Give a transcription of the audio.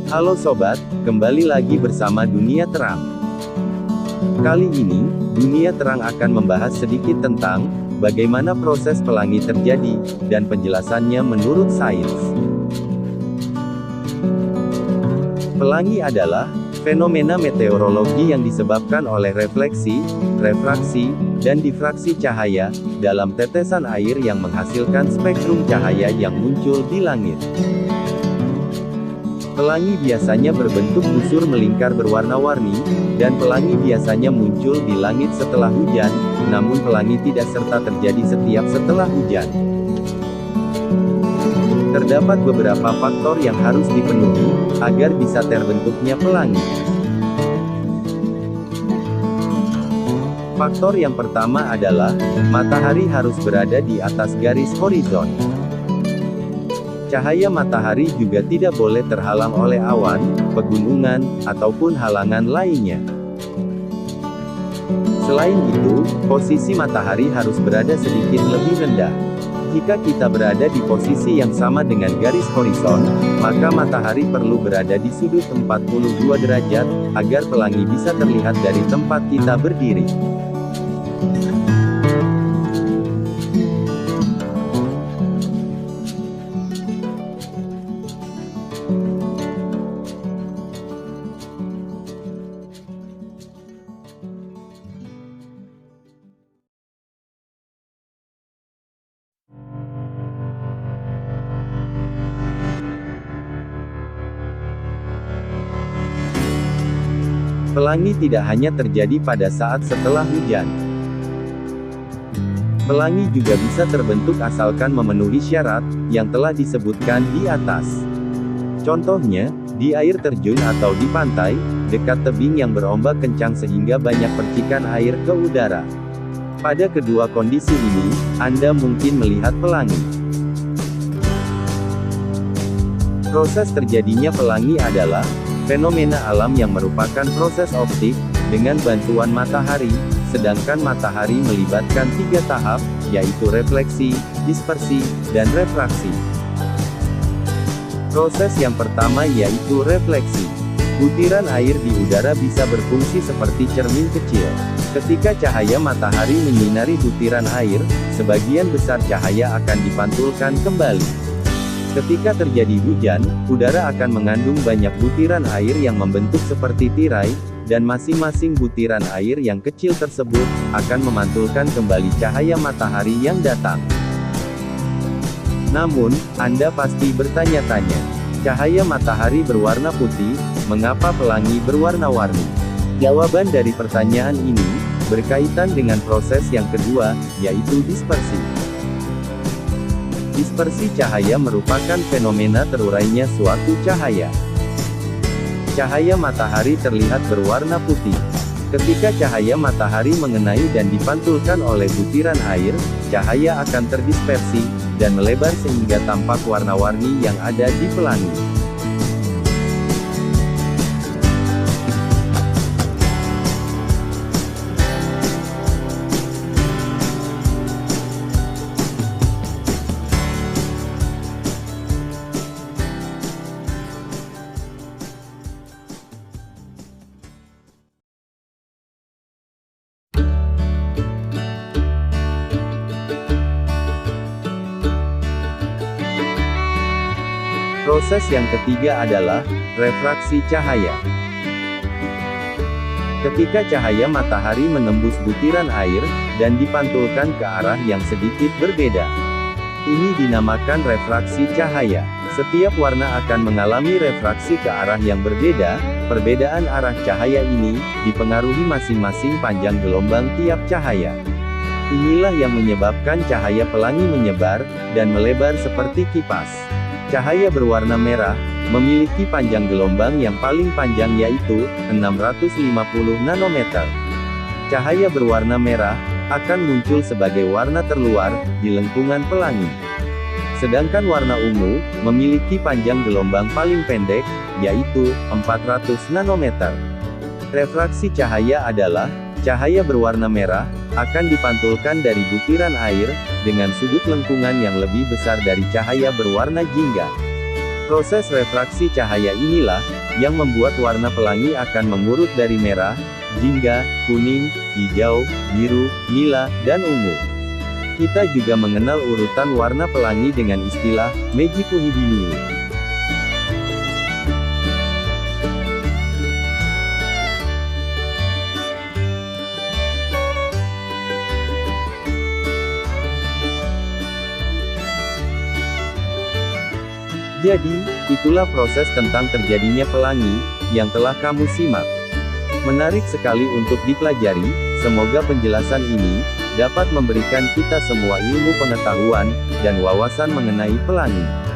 Halo sobat, kembali lagi bersama Dunia Terang. Kali ini, Dunia Terang akan membahas sedikit tentang bagaimana proses pelangi terjadi, dan penjelasannya menurut sains. Pelangi adalah fenomena meteorologi yang disebabkan oleh refleksi, refraksi, dan difraksi cahaya dalam tetesan air yang menghasilkan spektrum cahaya yang muncul di langit. Pelangi biasanya berbentuk busur melingkar berwarna-warni, dan pelangi biasanya muncul di langit setelah hujan, namun pelangi tidak serta terjadi setiap setelah hujan. Terdapat beberapa faktor yang harus dipenuhi agar bisa terbentuknya pelangi. Faktor yang pertama adalah matahari harus berada di atas garis horizon. Cahaya matahari juga tidak boleh terhalang oleh awan, pegunungan, ataupun halangan lainnya. Selain itu, posisi matahari harus berada sedikit lebih rendah. Jika kita berada di posisi yang sama dengan garis horizon, maka matahari perlu berada di sudut 42 derajat, agar pelangi bisa terlihat dari tempat kita berdiri. Pelangi tidak hanya terjadi pada saat setelah hujan. Pelangi juga bisa terbentuk asalkan memenuhi syarat yang telah disebutkan di atas. Contohnya, di air terjun atau di pantai, dekat tebing yang berombak kencang sehingga banyak percikan air ke udara. Pada kedua kondisi ini, Anda mungkin melihat pelangi. Proses terjadinya pelangi adalah fenomena alam yang merupakan proses optik dengan bantuan matahari, sedangkan matahari melibatkan 3 tahap, yaitu refleksi, dispersi, dan refraksi. Proses yang pertama yaitu refleksi. Butiran air di udara bisa berfungsi seperti cermin kecil. Ketika cahaya matahari menyinari butiran air, sebagian besar cahaya akan dipantulkan kembali. Ketika terjadi hujan, udara akan mengandung banyak butiran air yang membentuk seperti tirai, dan masing-masing butiran air yang kecil tersebut akan memantulkan kembali cahaya matahari yang datang. Namun, Anda pasti bertanya-tanya, cahaya matahari berwarna putih, mengapa pelangi berwarna-warni? Jawaban dari pertanyaan ini berkaitan dengan proses yang kedua, yaitu dispersi. Dispersi cahaya merupakan fenomena terurainya suatu cahaya. Cahaya matahari terlihat berwarna putih. Ketika cahaya matahari mengenai dan dipantulkan oleh butiran air, cahaya akan terdispersi, dan melebar sehingga tampak warna-warni yang ada di pelangi. Proses yang ketiga adalah refraksi cahaya. Ketika cahaya matahari menembus butiran air dan dipantulkan ke arah yang sedikit berbeda, ini dinamakan refraksi cahaya. Setiap warna akan mengalami refraksi ke arah yang berbeda. Perbedaan arah cahaya ini dipengaruhi masing-masing panjang gelombang tiap cahaya. Inilah yang menyebabkan cahaya pelangi menyebar dan melebar seperti kipas. Cahaya berwarna merah memiliki panjang gelombang yang paling panjang yaitu 650 nanometer. Cahaya berwarna merah akan muncul sebagai warna terluar di lengkungan pelangi. Sedangkan warna ungu memiliki panjang gelombang paling pendek, yaitu 400 nanometer. Refraksi cahaya adalah cahaya berwarna merah akan dipantulkan dari butiran air dengan sudut lengkungan yang lebih besar dari cahaya berwarna jingga. Proses refraksi cahaya inilah yang membuat warna pelangi akan mengurut dari merah, jingga, kuning, hijau, biru, nila, dan ungu. Kita juga mengenal urutan warna pelangi dengan istilah Meiji Kuhibinu. Jadi, itulah proses tentang terjadinya pelangi, yang telah kamu simak. Menarik sekali untuk dipelajari, semoga penjelasan ini, dapat memberikan kita semua ilmu pengetahuan, dan wawasan mengenai pelangi.